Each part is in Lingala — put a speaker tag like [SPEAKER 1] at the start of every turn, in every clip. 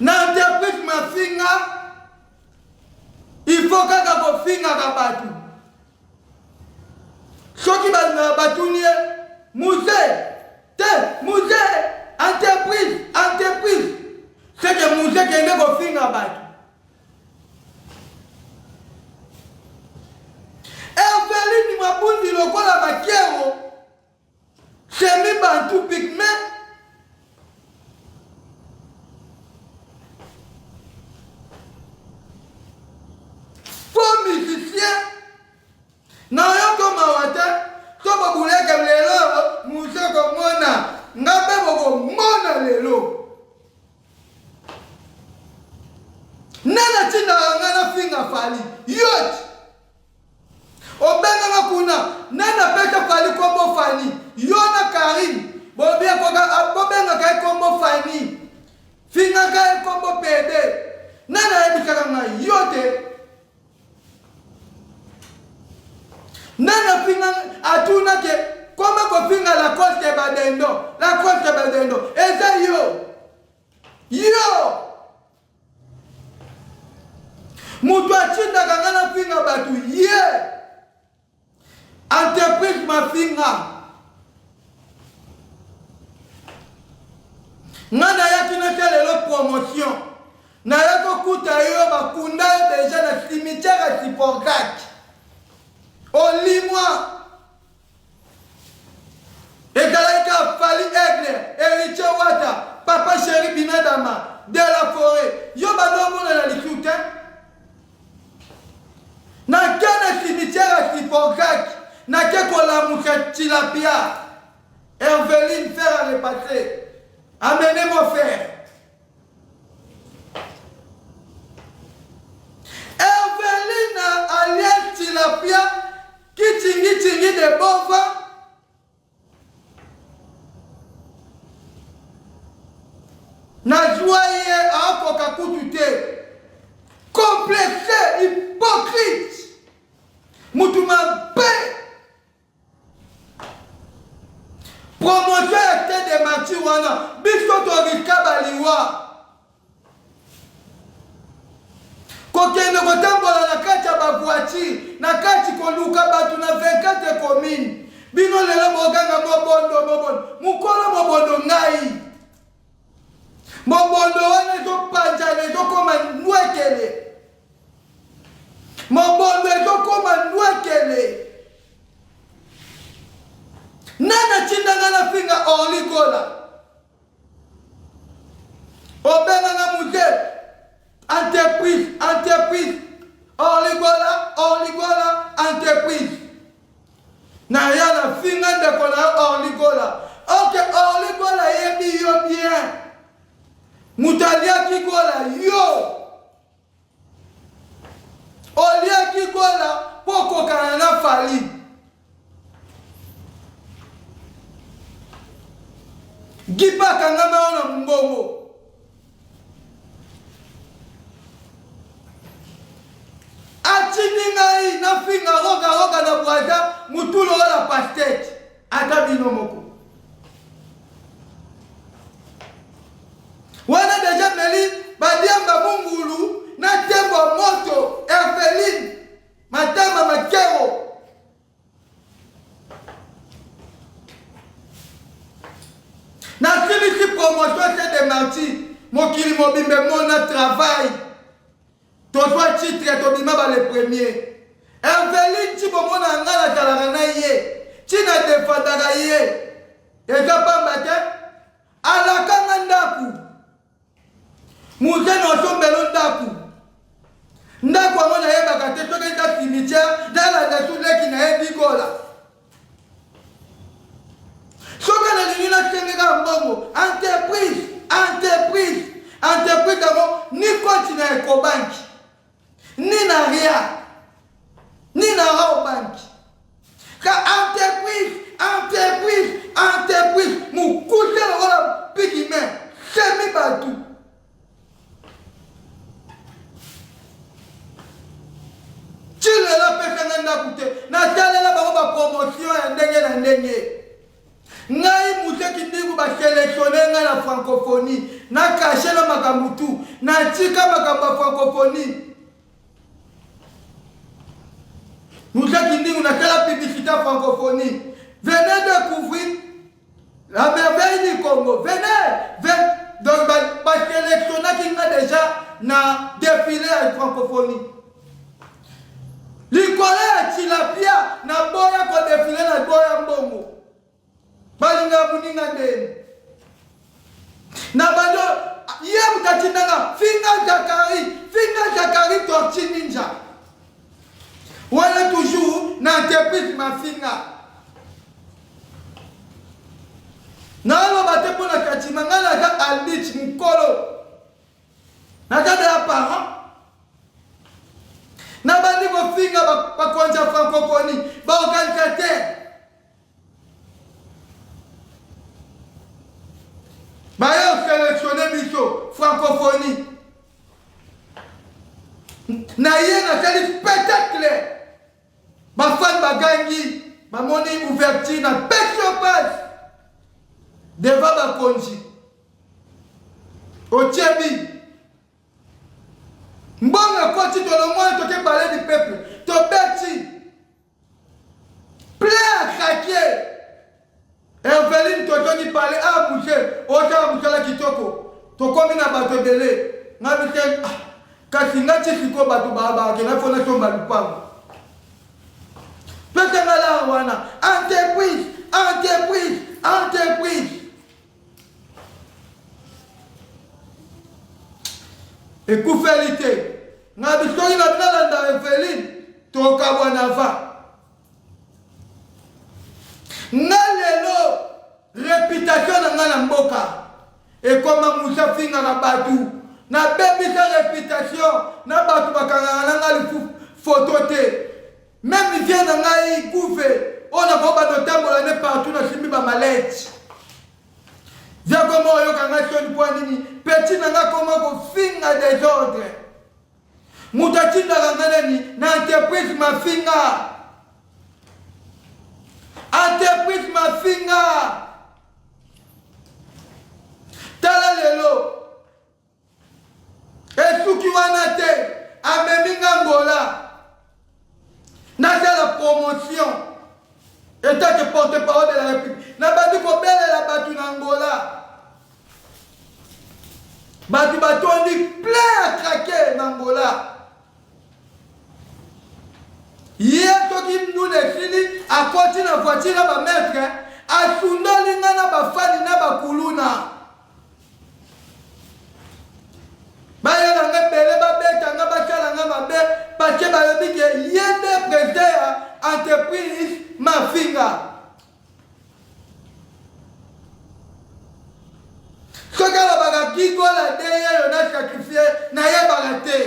[SPEAKER 1] Na entreprise mafinga, il faut que finga kabatu. Soki batunie, musée, entreprise. C'est que musée qui est ko finga batu. Eveline mabundi lokola bakero. C'est mi bantu pigme. Faux musicien. Na yoko mawata. Soba buleke lelo. Muse ko mona. Ngabe boko mona lelo. Nana tina ngana finga fali. Yot. Obenga makuna. Nana peta fali kombo fali. Yona Karim. Bobia koga bobenga kai kombo fali. Finga kai kombo pede. Nana ebikaka nga yote. Nana finga atuna ke koma ko finga la coste badendo. Eza yo. Mutu achinda kangana finga batu ye. Entreprise mafinga. Nana yaki na lelo promotion. Na yako kuta yo bakunda déjà na cimetière Siporgak. Olimwa. Ekalaika Fali Aigle, Héritier Wata, Papa Chéri Binadama, de la forêt. Yo banomo na lisute. Na kena cimetière Siporgak, na keko la moucha tilapia. Herveline faire à repasser. Amenez mon frère. Herveline alias tilapia, qui tingi de bova. Na joie à Kokakoutute. Complexé, hypocrite. Moutouma paix. Promotion était de Matiwana. Bisoto Rikabaliwa. Kokene kotambola na kati ya babuachi. Na kati koluka batu na 24 communes. Bino lelo boganga mobondo. Mukolo mobondo ngai. Mobondo wane to panjane to koma nwekele. Mobondo to koma nwekele. Nana chinda ngana finga oligola. Obenga nga muje. Entreprise. Oligola, entreprise. Na yana finga ndeko na oligola. Ok, oligola yebi yo bien. Mutalia kigola yo. Olia kigola poko kanana fali. Gipa kangama ona mbongo. Achini ngai na finga roga na bwaja mutulo la pastete. Ata binomoko. Wana deja meli badiamba mungulu na tembo moto Herveline matama makero. Na si promotion c'est de marti. Mokili mobimbe mona travail. Toi titre to bima ba le premier. Herveline ti bomona ngala talaka na ye. Tina defendaka ye. Eza pamba te alaka ngandaku. Muze no sombelo ndaku. Ndaku amona yeba kate to kenta cimetière dala da tuleki na ebigola. Soka na lingina tengeka mbongo entreprise d'abord ni continue Ecobank ni na ria ni na Rao Bank. Ka entreprise mukuse wala pigime semi batu. Chile la pesa nanda kute na tale la ba francophonie na caché na makambo tu na tika makambo francophonie nous avons la publicité francophonie. Venez découvrir la merveille du Congo. Venez. Donc, parce que l'élection qui a déjà na défilé à francophonie. L'Ikolé Tilapia na boya ko défilé na boya mbongo. Balinga muninga ndeni. Na bando yem tatinanga finga Zakari torti ninja. Voilà toujours na entreprise ma finga. Nalo bate pour la katima ngala ka albit mukolo. Na kada ya parent. Na bandi ko finga ba konja francophonie, ba organisateur. Ba yo sélectionner biso francophonie. Na yena kali spectacle. Ba fan ba gangi, ba moni ouverture na pecho passe. Devant ba konji. Ochebi. Mbonga koti to le moins to ke parler du peuple. To beti. Plein à craquer. Eveline to toni parler à boucher. Ota boucher kitoko. To komi na bato dele. Ngabi te kasi ngati siko bato baba ke na fona to malupango. Pete ngala wana. Entreprise. Écoute vérité. Ngabi tori na nalanda Eveline to kabwana va. Nalelo réputation na ngana mboka. Et comme Moussa finga na batu. Na bebi sa réputation na batu bakanga na ngali photo te. Même il vient na ngai gouvé. On a pas de tambola ne partout na simbi ba malette. Via comment yo kanga son poinini. Petit nanga comment ko finga des ordres. Mutatinda ngana na entreprise ma finga. Entreprise ma finga. Tala lelo. Et ceux qui wana te ameminga ngola. N'a la promotion. État que porte-parole de la République. N'a pas dit qu'on belle la batu n'Angola. Batu on dit plein à craquer n'Angola. Hier, toi qui nous les fini, à continuer à voiture à ma maître, à Sundali na ba fani na ba kuluna. Baya na ngabele ba beta na ba chala na ba be, parce que ba yobi que yende président entreprise ma finga. Ce que la baga kigo la derrière on a sacrifié na ya bagate.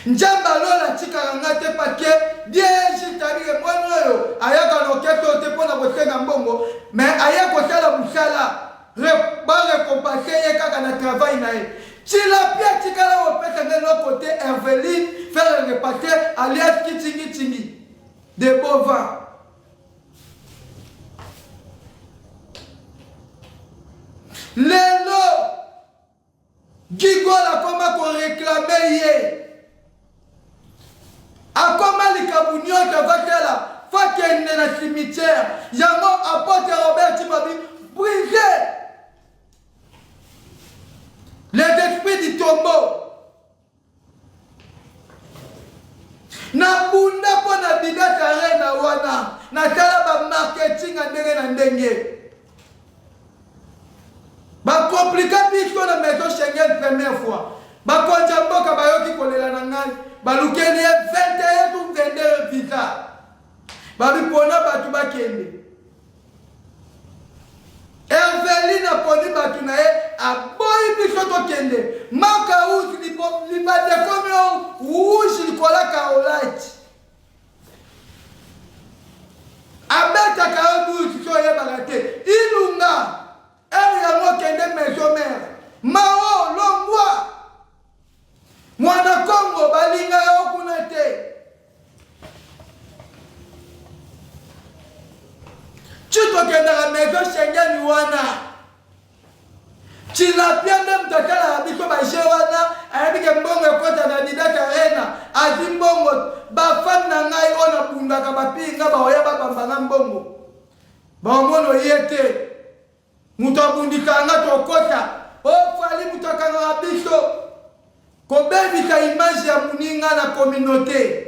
[SPEAKER 1] Njamba lola tika ngate pake dieshi tari mwono ayaka no keto te pona bosenga mbongo mais ayako sala musala ba récompenser ye kaka na travail na ye. Chila pia tika la opesa ngelo côté Eveline faire repartir alias kitingi de bovins. Lelo Gigola comment qu'on réclamait hier. A comment les Kabounions qui va faire là, faut qu'il y ait un cimetière. Yango apporte Robert Timabi, brisé les esprits du tombeau. Na bunda po na bida kare na wana, na tala ba marketing ndenge na ndenge. Ba compliqué biso na maison Schengen première fois. Ba konja mboka ba yoki kolela na ngai. Balukeni 21 ou 22 visa. Babi pona batu bakende. Eveline poni batu na e aboyi biso to kende. Maka uzi li ba de comme rouge li kola kaolite. Abeta ka uzi so ye bagate. Ilunga. Elle yango kende maison mère. Mao longwa. Mwana Congo balinga yo kuna te. Chito kenda la maison Schengen wana. babundaka bapinga baoya babambanga mbongo baomono yete mutu abundikanga tokota ofali mutu akangaka biso kobebika image ya muninga na communauté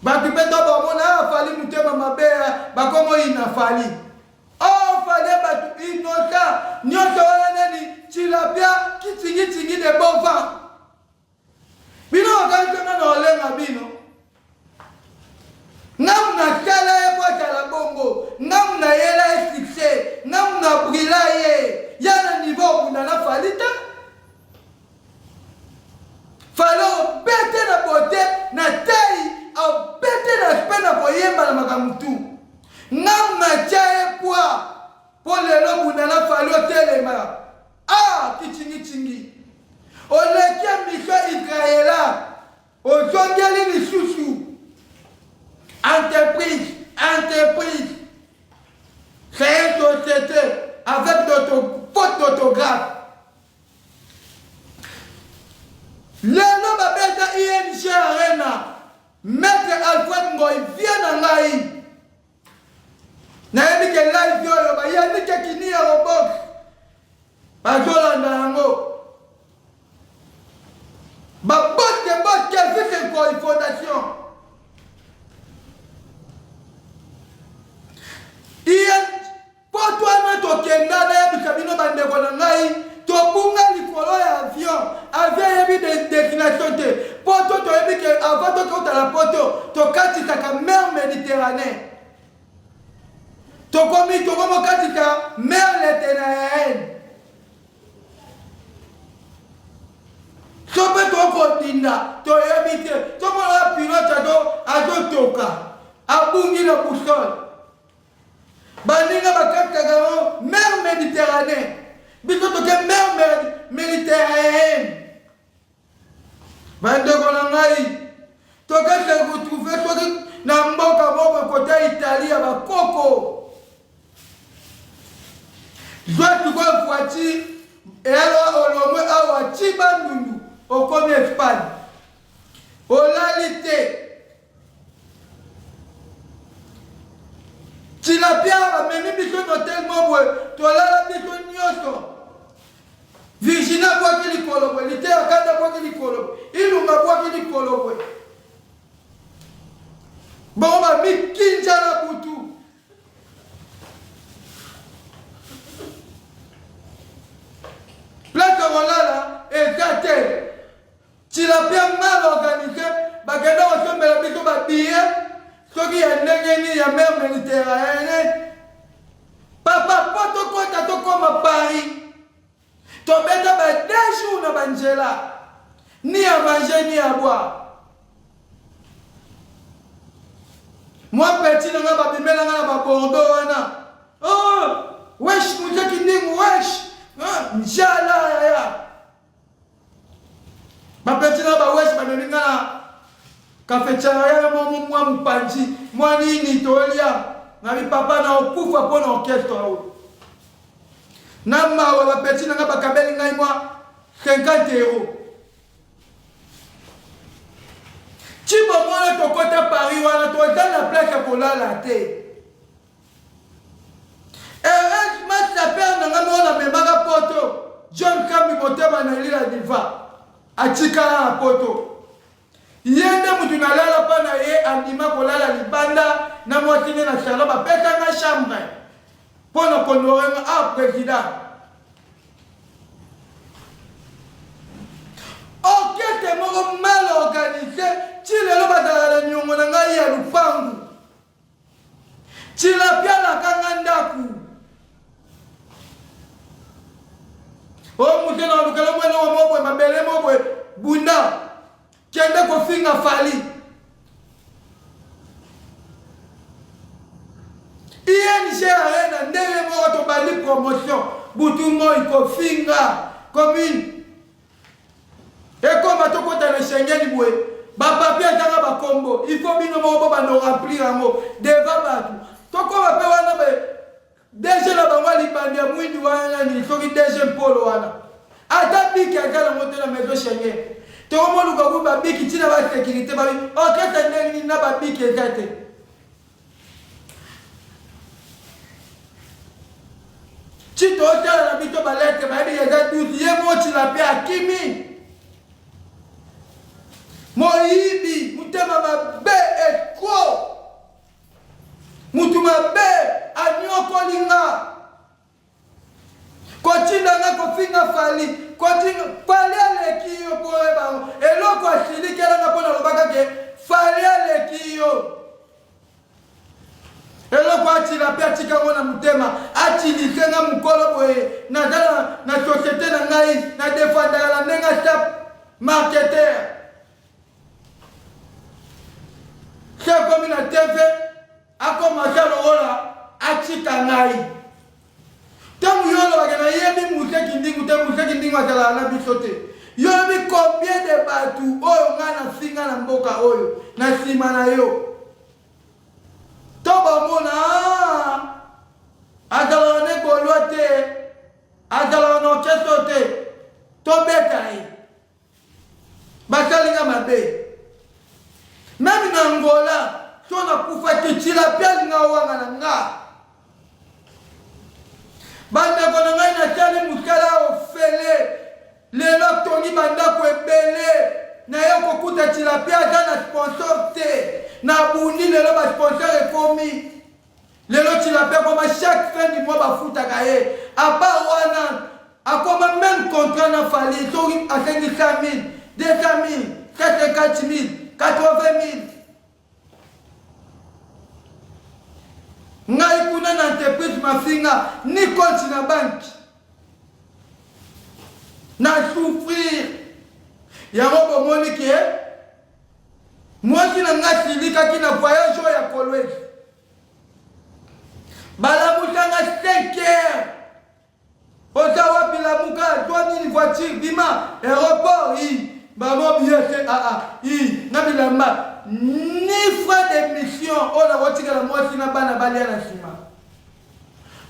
[SPEAKER 1] bato mpe to bamona afali mutema mabeya bakomo inafali ofali bato inota nyonso wana nani tilapia kitingitingi de bova bino okalikanga na olenga bino ngamu na tala ye kwatala bongo ngamu na yela ye succès ngamu na brila ye yana niveau okunda na fali te fali obete na bote na tei obete na spe na koyemba na makambo tu ngamu na tia ye kwa po lelo okunda na fali otelema kitingitingi olekia miso Israela ozongeli lisusu entreprise c'est une société avec notre faute d'autographe lelo babeta ING Arena maître Alfred Ngoy vient na ngai nayebi ke live oyo bayani ke kini ya robox bazolanda yango babote vite Ngoy fondation poto wana tokenda nayebisa bino bandeko na ngai tobunga likolo ya avion yebi destination te poto toyebi ke avant tokotala poto tokatisaka mer Méditerranée tokomokatika mer Méditerranée sope tokotinda toyebi te tomona pilote azotoka abungi na boussole baninga bakataka mer Méditerranée biso toke mer Méditerranée bandeko na ngai tokese retrouve soki na mboka moko kota Italie ya bakoko zwatu kwa voiture elo olongwe awa ti bandundu okomi Espagne olali te tilapia bamemi biso notel mobwe tolala biso nyonso Virginia bwaki likolo bwe Litera kanda bwaki likolo bwe Ilunga bwaki likolo bwe bongo bamikinja na butu place kolala eza te tilapia mal organisé bakenda kosombela biso babillet soki ya ndenge nini ya mer Méditerranée papa po tokota tokoma Paris tobeta ba 2 jours na banjela ni à manger ni à boire moi petit nanga babimela nga na ba Bordeaux wana wesh mutaki ndingu wesh njala ya ba petit na ba wesh bamelinga na cafetiara mwa mpanji mwa nini tolia na papa na okufa po na orchestre oyo na mawa bapeti nanga bakabeli ngai mwa 50 €. Chibo mwana tokota Paris wana toza na place ya kolala te heureusement saper nanga mwana memaka poto John Kambi motema na lila diva atika na poto yende mutu nalala pa na ye andima kolala libanda na mwatine na salon bapesanga chambre mpo na konorenga président orchestre moko mal organisé ti lelo bazala na niongo na ngai ya lupangu tilapialaka nga ndaku o mutu na lukala mwene wa mobwe mabele mobwe bunda kende kofinga fali ING Arena ndenge moko tobandi promotion butu moi kofinga commune ekoma tokota na Schengen bwe bapapie azanga bakombo ifo bino moko bano remplir yango deva batu tokoma pe wana DG na bango libandi ya mwindi wana ni soki DG Mpolo wana ata biki azala moto na maison Schengen Tomo lukabu babiki tina ba sécurité babi. O kesa ndenge na babiki ezate. Chito otala na bito balete babi ezate ye mo tilapia akimi. Moibi mutema mabe eko. Mutu mabe anyoko linga. Kotinda nga kofinga fali, kotinga fali aleki yo poe ba. Eloko asili kela na pona lobaka ke fali aleki yo. Eloko atila pe atika ngona mutema, atili senga mukolo boye na dala na société na ngai na defendala la nenga stop marketer. C'est comme une TV a commencé le rôle atika ngai. Tant yolo bagana yebi museki ndingu te museki ndingu atala na bisote. Yobi combien de batu oyo ngana singa na mboka oyo na sima na yo. Toba mona atala ne kolote atala no kesote to betai. Bakalinga mabe. Même na Angola, si on a pu faire que tu l'as bien nga wanga nga. Bande konanga ina chali muskala ofele. Le loctoni banda ko ebele. Na yo kokuta tilapia na sponsor te. Na bundi le lo ba sponsor e komi. Le lo tilapia comme chaque fin du mois ba futa kaye. A part wana akoma même contrat na fali so a 500,000, 200,000, 440,000. 80,000. Ngai kuna na entreprise mafinga ni compte na banque. Na souffrir. Ya robo monike. Moi qui na ngati lika ki na voyage ya Kolwezi. Bala mutanga 5 heures. Otawa bila muka 3000 voitures bima aéroport yi. Bamo biye se na bilamba ni frais d'émission on a votika la moitié na bana balia na sima.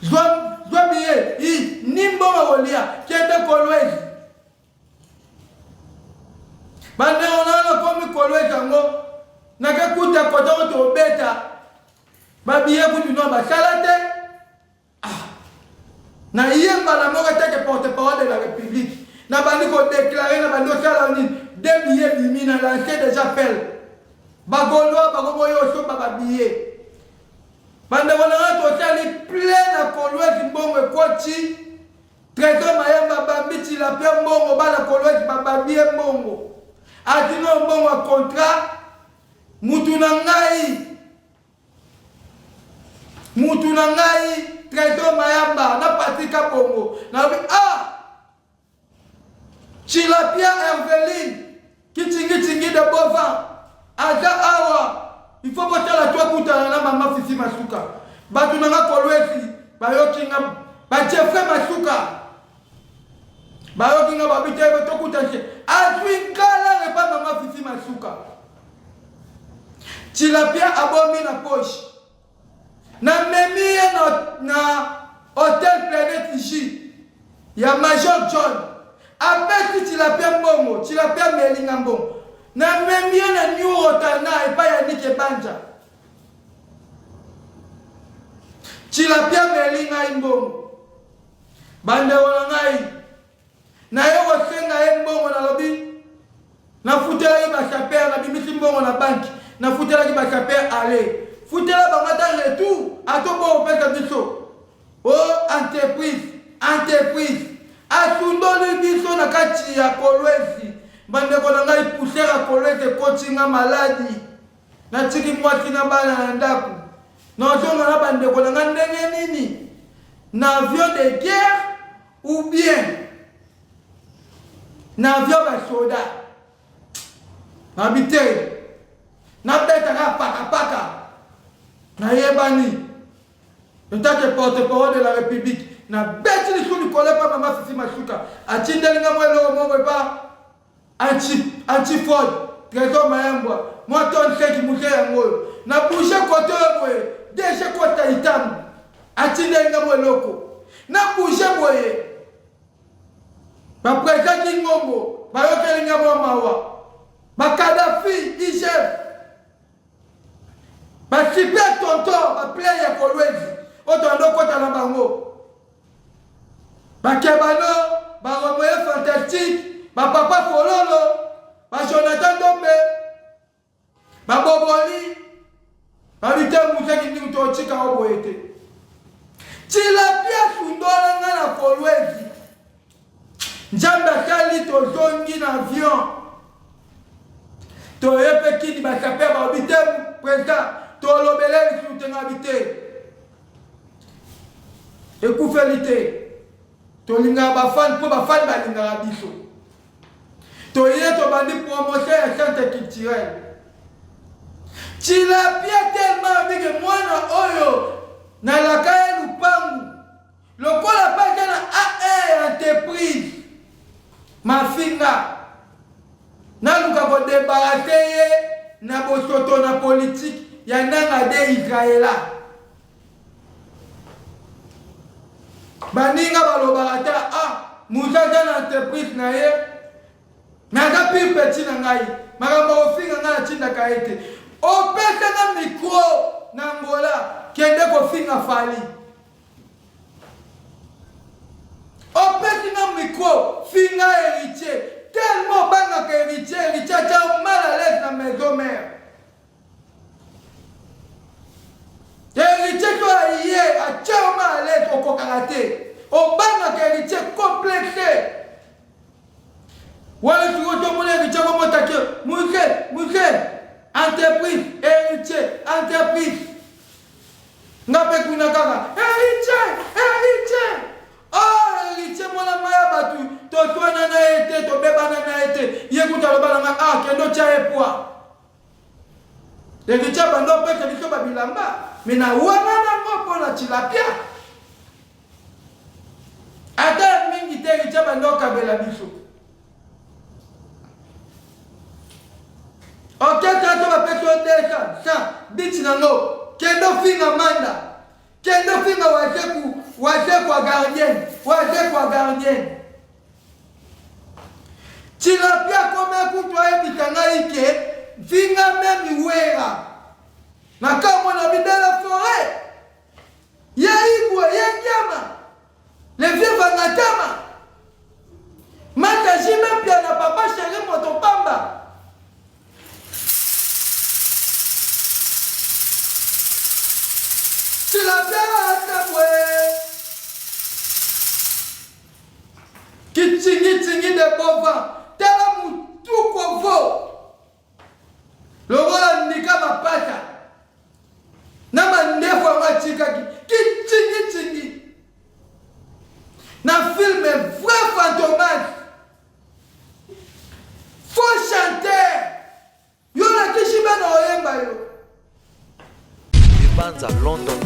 [SPEAKER 1] Zwa biye ni mboma wolia kende Kolwezi. Bande ona komi Kolwezi ngo na kakuta kota to beta. Babiye kutu no ba salate. Na yemba la moka teke porte-parole de la République. Na bandi ko déclarer na bandi sala ni 2 billets bimi na lancer des appels. Bagolo bagoboyo so baba billet. Bande wala to sali plein na Kolwezi mbongo ekoti. Trésor mayamba bambiti la pe mbongo bala Kolwezi baba billet mbongo. Atino mbongo contrat mutu na ngai Trésor mayamba na patika bongo. Na bi Tilapia Herveline, Kitingi de Bovin, Aja Awa, il faut voter la toi kuta na mama Fifi Masuka. Batu na Kolwezi, bayokinga, ba Jeffrey Masuka. Bayokinga babite to kuta che. Atwingala ne pas mama Fifi Masuka. Tilapia abomi na poche. Na memie na Hôtel Planète J. Ya Major John. Avec tilapia mbongo, tilapia melinga mbongo. Na memie na New Rotana et pas Yannick Banja. Tilapia melinga mbongo. Bande wala ngai. Na yo wasenga mbongo na lobi. Na futela yi ba chapea na bimisi mbongo na banki. Na futela ki ba chapea ale. Futela ba ngata retour. Atombo opeka biso. Oh entreprise. Asundoli biso na kati ya Kolwezi. Bande kona ngai poussera Kolwezi kotinga maladi. Na tiki mwati na bana na ndaku. Na zonga na bande kona ngai ndenge nini? Na avion de guerre ou bien na avion ba soda. Na bite. Na beta ka paka. Na yebani. Ntate porte-parole de la République. Na beti li suni kole pa mama Fifi Masuka. Atindelinga mwelo mwe pa anti-fraud. Trésor mayambwa. Mwaton seki muse yangoyo. Na bouche kote mwe. Deshe kota itamu. Atindelinga mweloko. Na bouche mwe. Ba prezaki ngombo. bayokeli ngabo mawa bakadafi IGF super tonton baplaye Kolwezi otondo kota na bango bakebano baromoye fantastique bapapa Fololo Jonathan Dombe baboboli babite muzeki ndi utochika oboete tilapia sundola ngana Kolwezi njamba kali tozongi na avion toyepe kidi bakape babite president tolobeleli sutenga bite ekufelite tolinga bafan po bafan balinga biso toye to bandi promotion ya centre culturel tilapia tellement bige mwana oyo na lakaya lupangu lokola paka na AE entreprise mafinga naluka ko débarrasser na bosoto na politique ya nanga de Israela baninga balobata musa na entreprise na ye naza pi petit na ngai makambo ofinga nga chinda kaete opesa na micro na Angola kende ko finga fali opesa na micro finga héritier tellement banga que héritier cha mal à l'aise na maison mère héritier toi hier a cha mal à l'aise au kokaraté au banga que héritier complexé wala tu to mo héritier ko motake muke entreprise héritier entreprise ngape kuna kaka héritier héritier mwana maya batu totwana na ete tobebana na ete yekuta lobana nga kendo cha epwa héritier bando pete biso babilamba mina wana na ngopo na tilapia ata mingi te héritier bando kabela biso oketa ba peso deka sa biti na no kendo finga manda kendo finga waje kwa gardien tilapia kome kutwa ebitanga ike finga memi wera na kamo na bidela forêt ya igwe ya nyama le vieux vangatama mata jime pia na papa chéri motopamba Kitsingi de bovin, tela mutuko vo. Lobola ndika mapata. Na mandefo machika kitsingi. Na film vrai fantomage. Faux chanteur. Yo la kishiba na oyemba yo.
[SPEAKER 2] Banza London